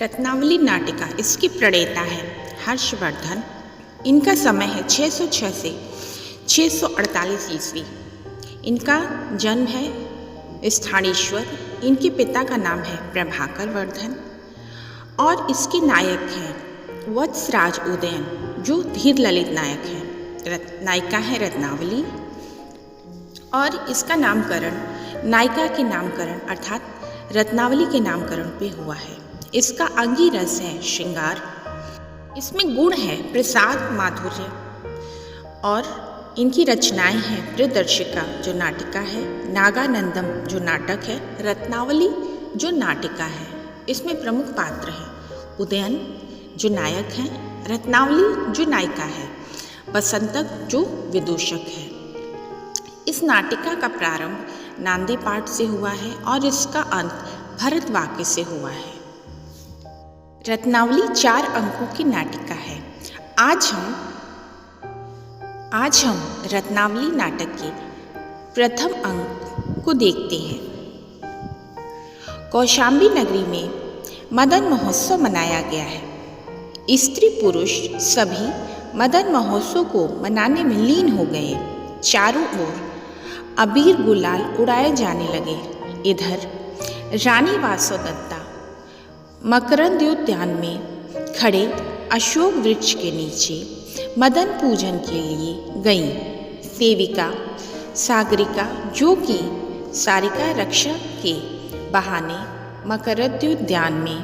रत्नावली नाटिका इसकी प्रणेता है हर्षवर्धन। इनका समय है 606 से 648 ईस्वी। इनका जन्म है स्थानेश्वर। इनके पिता का नाम है प्रभाकर वर्धन और इसके नायक हैं वत्सराज उदयन जो धीर ललित नायक हैं। नायिका है रत्नावली और इसका नामकरण नायिका के नामकरण अर्थात रत्नावली के नामकरण पे हुआ है। इसका अंगी रस है श्रृंगार। इसमें गुण है प्रसाद माधुर्य और इनकी रचनाएं हैं प्रियदर्शिका जो नाटिका है, नागानंदम जो नाटक है, रत्नावली जो नाटिका है। इसमें प्रमुख पात्र हैं उदयन जो नायक हैं, रत्नावली जो नायिका है, बसंतक जो विदूषक है। इस नाटिका का प्रारंभ नांदी पाठ से हुआ है और इसका अंत भरत वाक्य से हुआ है। रत्नावली 4 अंकों की नाटिका है। आज हम रत्नावली नाटक के प्रथम अंक को देखते हैं। कौशाम्बी नगरी में मदन महोत्सव मनाया गया है। स्त्री पुरुष सभी मदन महोत्सव को मनाने में लीन हो गए। चारों ओर अबीर गुलाल उड़ाए जाने लगे। इधर रानी वासोदत्ता मकरंदोद्यान में खड़े अशोक वृक्ष के नीचे मदन पूजन के लिए गईं। सेविका सागरिका जो कि सारिका रक्षा के बहाने मकरंदोद्यान में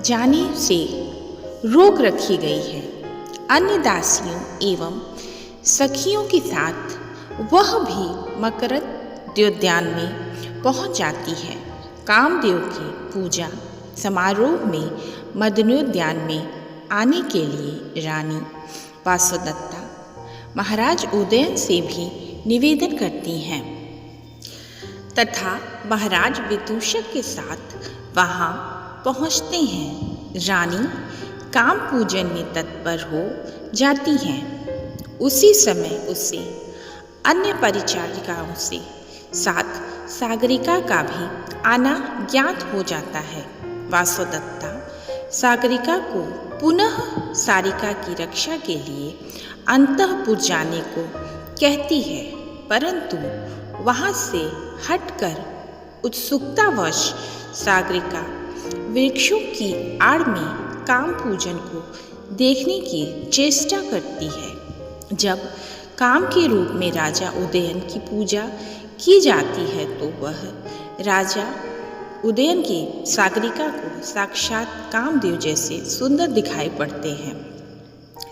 जाने से रोक रखी गई है। अन्य दासियों एवं सखियों के साथ वह भी मकरंदोद्यान में पहुंच जाती है। कामदेव की पूजा समारोह में मदनोद्यान में आने के लिए रानी वासोदत्ता महाराज उदयन से भी निवेदन करती हैं तथा महाराज विदूषक के साथ वहां पहुंचते हैं। रानी काम पूजन में तत्पर हो जाती हैं। उसी समय उसे अन्य परिचारिकाओं से साथ सागरिका का भी आना ज्ञात हो जाता है। वासोदत्ता सागरिका को पुनः सारिका की रक्षा के लिए अंतःपुर जाने को कहती है, परंतु वहां से हटकर उत्सुकतावश सागरिका वृक्षों की आड़ में काम पूजन को देखने की चेष्टा करती है। जब काम के रूप में राजा उदयन की पूजा की जाती है तो वह राजा उदयन की सागरिका को साक्षात कामदेव जैसे सुंदर दिखाई पड़ते हैं।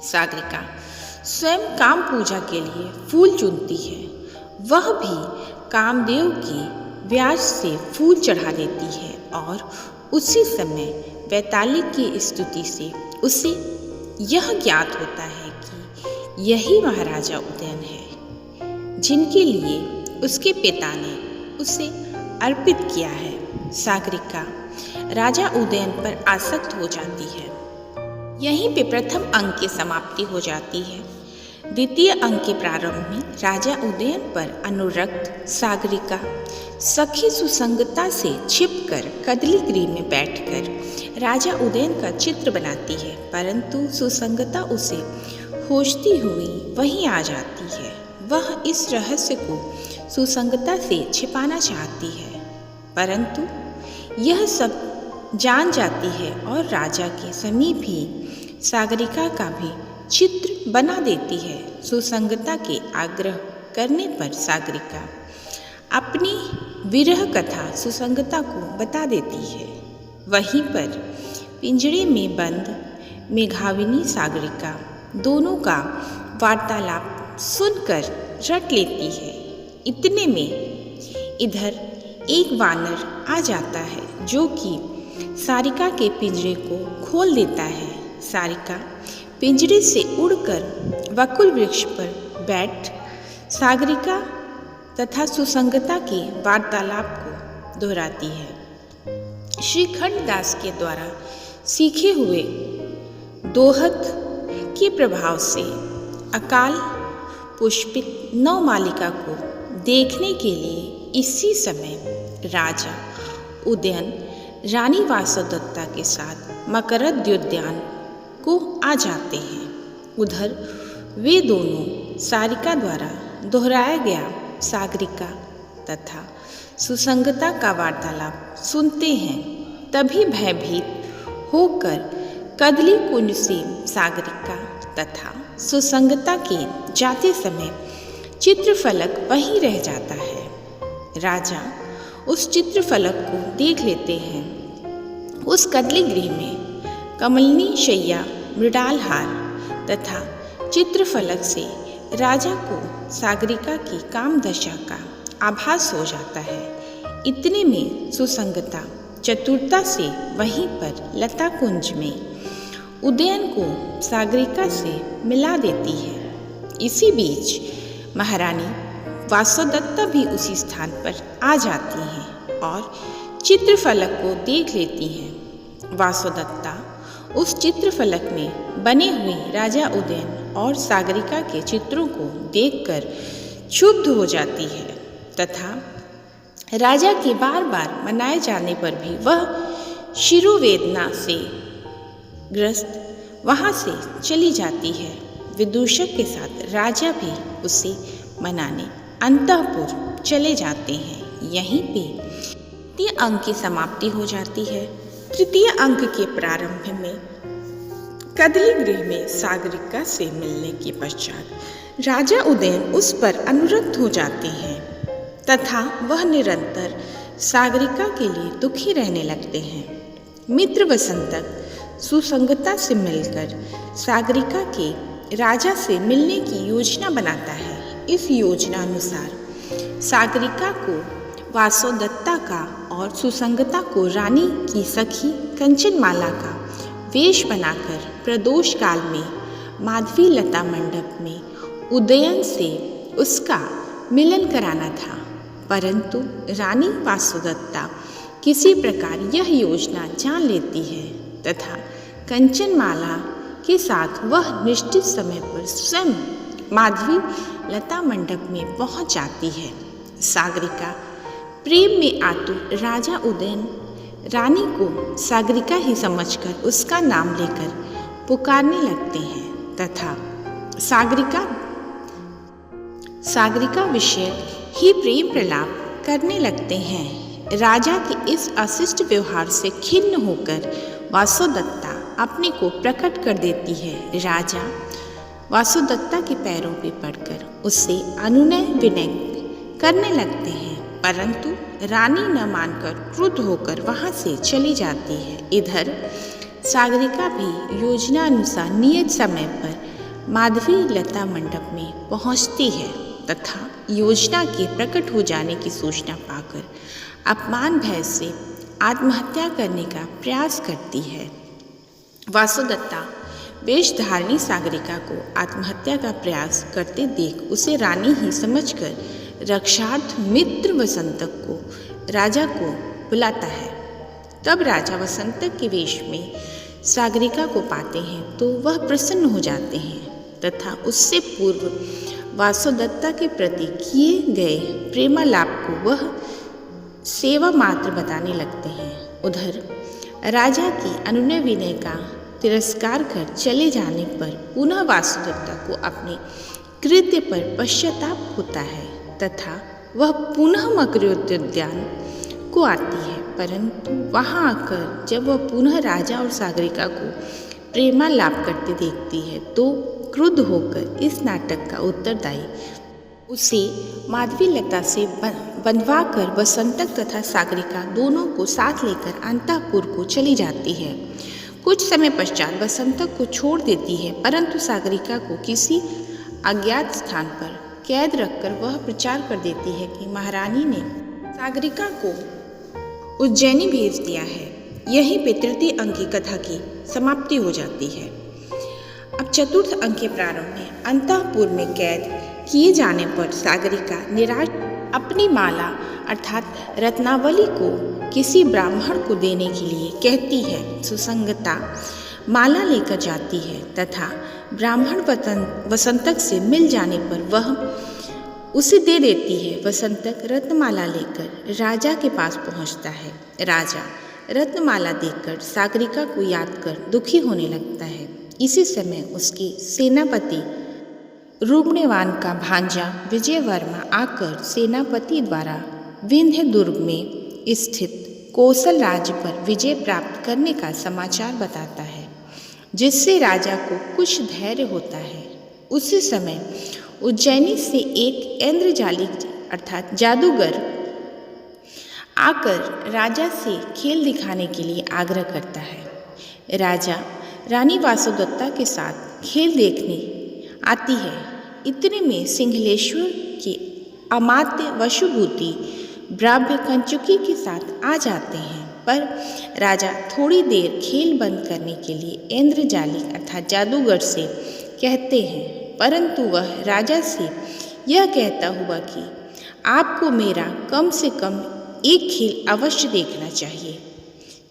सागरिका स्वयं काम पूजा के लिए फूल चुनती है। वह भी कामदेव की व्यास से फूल चढ़ा देती है और उसी समय वैतालिक की स्तुति से उसे यह ज्ञात होता है कि यही महाराजा उदयन है जिनके लिए उसके पिता ने उसे अर्पित किया है। सागरिका राजा उदयन पर आसक्त हो जाती है। यहीं पे प्रथम अंक की समाप्ति हो जाती है। द्वितीय अंक के प्रारंभ में राजा उदयन पर अनुरक्त सागरिका सखी सुसंगता से छिपकर कदली गृह में बैठकर राजा उदयन का चित्र बनाती है, परंतु सुसंगता उसे खोजती हुई वहीं आ जाती है। वह इस रहस्य को सुसंगता से छिपाना चाहती है, परंतु यह सब जान जाती है और राजा के समीप ही सागरिका का भी चित्र बना देती है। सुसंगता के आग्रह करने पर सागरिका अपनी विरह कथा सुसंगता को बता देती है। वहीं पर पिंजरे में बंद मेघाविनी सागरिका दोनों का वार्तालाप सुनकर रट लेती है। इतने में इधर एक वानर आ जाता है जो कि सारिका के पिंजरे को खोल देता है। सारिका पिंजरे से उड़कर वकुल वृक्ष पर बैठ सागरिका तथा सुसंगता के वार्तालाप को दोहराती है। श्री खंडदास के द्वारा सीखे हुए दोहत के प्रभाव से अकाल पुष्पित नवमालिका को देखने के लिए इसी समय राजा उदयन रानी वासवदत्ता के साथ मकरंदोद्यान को आ जाते हैं। उधर वे दोनों सारिका द्वारा दोहराया गया सागरिका तथा सुसंगता का वार्तालाप सुनते हैं। तभी भयभीत होकर कदली कुंज से सागरिका तथा सुसंगता के जाते समय चित्रफलक वहीं रह जाता है। राजा उस चित्रफलक को देख लेते हैं। उस कदली गृह में कमलनी शैया, मृणाल हार तथा चित्रफलक से राजा को सागरिका की कामदशा का आभास हो जाता है। इतने में सुसंगता चतुरता से वहीं पर लता कुंज में उदयन को सागरिका से मिला देती है। इसी बीच महारानी वासवदत्ता भी उसी स्थान पर आ जाती हैं और चित्रफलक को देख लेती हैं। वासवदत्ता उस चित्रफलक में बने हुए राजा उदयन और सागरिका के चित्रों को देखकर क्षुब्ध हो जाती है तथा राजा के बार बार मनाए जाने पर भी वह शिरोवेदना से ग्रस्त वहाँ से चली जाती है। विदूषक के साथ राजा भी उसे मनाने अंतःपुर चले जाते हैं। यहीं पे तृतीय अंक की समाप्ति हो जाती है। तृतीय अंक के प्रारंभ में कदली गृह में सागरिका से मिलने के पश्चात राजा उदयन उस पर अनुरक्त हो जाते हैं तथा वह निरंतर सागरिका के लिए दुखी रहने लगते हैं। मित्र वसंतक सुसंगता से मिलकर सागरिका के राजा से मिलने की योजना बनाता है। इस योजना अनुसार सागरिका को वासवदत्ता का और सुसंगता को रानी की सखी कंचनमाला का वेश बनाकर प्रदोष काल में माधवी लता मंडप में उदयन से उसका मिलन कराना था, परंतु रानी वासवदत्ता किसी प्रकार यह योजना जान लेती है तथा कंचनमाला के साथ वह निश्चित समय पर स्वयं माधवी लता मंडप में पहुंच जाती है। सागरिका प्रेम में आतुर राजा उदयन रानी को सागरिका ही समझकर उसका नाम लेकर पुकारने लगते हैं तथा सागरिका विषय ही प्रेम प्रलाप करने लगते हैं। राजा के इस अशिष्ट व्यवहार से खिन्न होकर वासवदत्ता अपने को प्रकट कर देती है। राजा वासवदत्ता के पैरों पे पड़कर उससे अनुनय विनय करने लगते हैं, परंतु रानी न मानकर क्रुद्ध होकर वहां से चली जाती है। इधर सागरिका भी योजना अनुसार नियत समय पर माधवी लता मंडप में पहुंचती है तथा योजना के प्रकट हो जाने की सूचना पाकर अपमान भय से आत्महत्या करने का प्रयास करती है। वासवदत्ता वेशधारिणी सागरिका को आत्महत्या का प्रयास करते देख उसे रानी ही समझकर रक्षार्थ मित्र वसंतक को राजा को बुलाता है। तब राजा वसंतक के वेश में सागरिका को पाते हैं तो वह प्रसन्न हो जाते हैं तथा उससे पूर्व वासवदत्ता के प्रति किए गए प्रेमालाप को वह सेवा मात्र बताने लगते हैं। उधर राजा की अनुनय विनय का तिरस्कार कर चले जाने पर पुनः वासवदत्ता को अपने कृत्य पर पश्चाताप होता है तथा वह पुनः मकरंदोद्यान को आती है, परंतु वहां आकर जब वह पुनः राजा और सागरिका को प्रेमालाप करते देखती है तो क्रुद्ध होकर इस नाटक का उत्तरदायी उसे माधवी लता से बंधवा कर वसंतक तथा सागरिका दोनों को साथ लेकर अंतःपुर को चली जाती है। कुछ समय पश्चात वसंतक को छोड़ देती है, परंतु सागरिका को किसी अज्ञात स्थान पर कैद रखकर वह प्रचार कर देती है कि महारानी ने सागरिका को उज्जैनी भेज दिया है। यहीं पे तृतीय अंक की कथा की समाप्ति हो जाती है। अब चतुर्थ अंक के प्रारंभ में अंतःपुर में कैद किए जाने पर सागरिका निराश अपनी माला अर्थात रत्नावली को किसी ब्राह्मण को देने के लिए कहती है। सुसंगता माला लेकर जाती है तथा ब्राह्मण वसंतक से मिल जाने पर वह उसे दे देती है। वसंतक रत्नमाला लेकर राजा के पास पहुंचता है। राजा रत्नमाला देखकर सागरिका को याद कर दुखी होने लगता है। इसी समय उसके सेनापति रुक्मिणीवान का भांजा विजय वर्मा आकर सेनापति द्वारा विंध्य दुर्ग में स्थित कौशल राज्य पर विजय प्राप्त करने का समाचार बताता है, जिससे राजा को कुछ धैर्य होता है। उसी समय उज्जैनी से एक इंद्रजाली अर्थात जादूगर आकर राजा से खेल दिखाने के लिए आग्रह करता है। राजा रानी वासुदत्ता के साथ खेल देखने आती है। इतने में सिंहलेश्वर के अमात्य वशुभूति ब्राह्य कंचुकी के साथ आ जाते हैं, पर राजा थोड़ी देर खेल बंद करने के लिए इंद्रजाली अर्थात जादूगर से कहते हैं, परंतु वह राजा से यह कहता हुआ कि आपको मेरा कम से कम एक खेल अवश्य देखना चाहिए,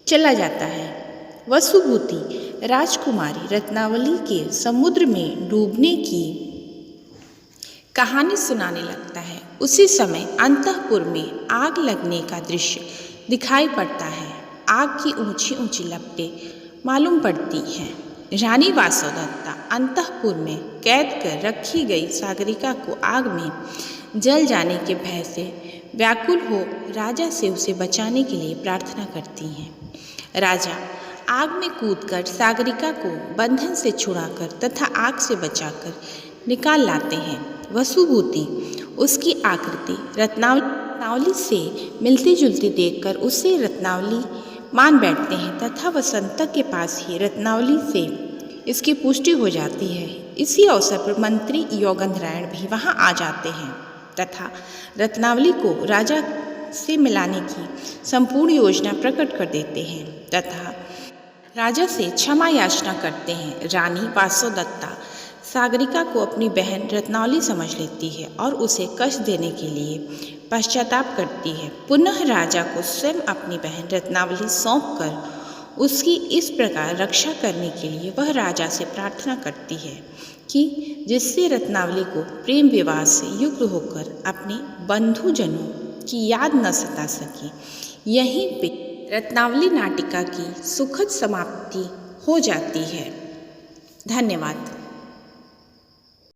चला जाता है। वसुभूति राजकुमारी रत्नावली के समुद्र में डूबने की कहानी सुनाने लगता है। उसी समय अंतःपुर में आग लगने का दृश्य दिखाई पड़ता है। आग की ऊंची ऊंची लपटें मालूम पड़ती हैं। रानी वासुदत्ता अंतःपुर में कैद कर रखी गई सागरिका को आग में जल जाने के भय से व्याकुल हो राजा से उसे बचाने के लिए प्रार्थना करती हैं। राजा आग में कूदकर सागरिका को बंधन से छुड़ाकर तथा आग से बचाकर निकाल लाते हैं। वसुभूति उसकी आकृति रत्नावली से मिलती जुलती देखकर उसे रत्नावली मान बैठते हैं तथा वसंतक के पास ही रत्नावली से इसकी पुष्टि हो जाती है। इसी अवसर पर मंत्री योगेंद्रायण भी वहां आ जाते हैं तथा रत्नावली को राजा से मिलाने की संपूर्ण योजना प्रकट कर देते हैं तथा राजा से क्षमा याचना करते हैं। रानी वासुदत्ता सागरिका को अपनी बहन रत्नावली समझ लेती है और उसे कष्ट देने के लिए पश्चाताप करती है। पुनः राजा को स्वयं अपनी बहन रत्नावली सौंपकर उसकी इस प्रकार रक्षा करने के लिए वह राजा से प्रार्थना करती है कि जिससे रत्नावली को प्रेम विवाह से युक्त होकर अपने बंधुजनों की याद न सता सके। यहीं पे रत्नावली नाटिका की सुखद समाप्ति हो जाती है। धन्यवाद।